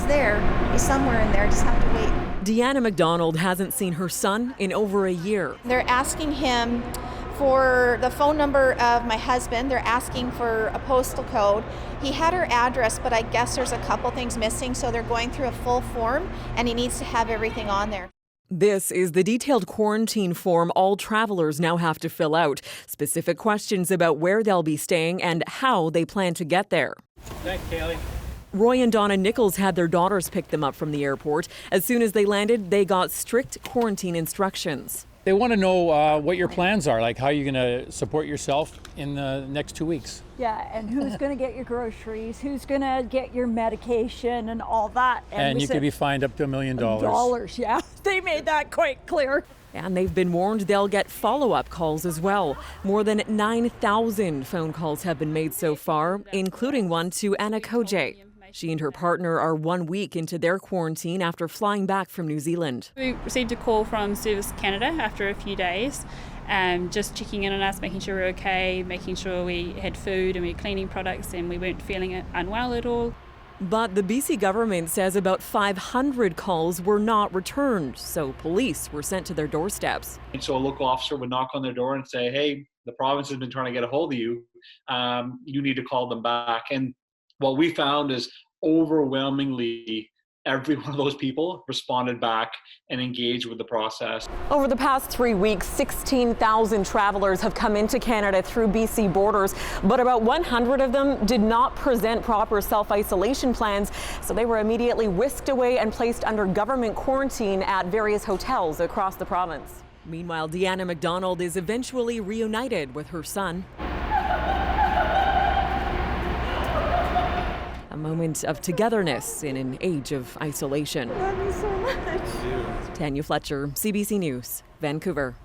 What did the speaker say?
there. He's somewhere in there. Just have to wait. Deanna McDonald hasn't seen her son in over a year. They're asking him for the phone number of my husband. They're asking for a postal code. He had her address, but I guess there's a couple things missing, so they're going through a full form, and he needs to have everything on there. This is the detailed quarantine form all travelers now have to fill out. Specific questions about where they'll be staying and how they plan to get there. Thanks, Kaylee. Roy and Donna Nichols had their daughters pick them up from the airport. As soon as they landed, they got strict quarantine instructions. They want to know what your plans are, like how you're going to support yourself in the next 2 weeks. Yeah, and who's going to get your groceries, who's going to get your medication and all that. And you could be fined up to $1 million. Dollars, yeah. They made that quite clear. And they've been warned they'll get follow-up calls as well. More than 9,000 phone calls have been made so far, including one to Anna Kojay. She and her partner are 1 week into their quarantine after flying back from New Zealand. We received a call from Service Canada after a few days, just checking in on us, making sure we were okay, making sure we had food and we had cleaning products and we weren't feeling unwell at all. But the BC government says about 500 calls were not returned, so police were sent to their doorsteps. And so a local officer would knock on their door and say, hey, the province has been trying to get a hold of you. You need to call them back. And what we found is overwhelmingly every one of those people responded back and engaged with the process. Over the past 3 weeks, 16,000 travelers have come into Canada through BC borders, but about 100 of them did not present proper self-isolation plans, so they were immediately whisked away and placed under government quarantine at various hotels across the province. Meanwhile, Deanna McDonald is eventually reunited with her son. A moment of togetherness in an age of isolation. Love you so much. Tanya Fletcher, CBC News, Vancouver.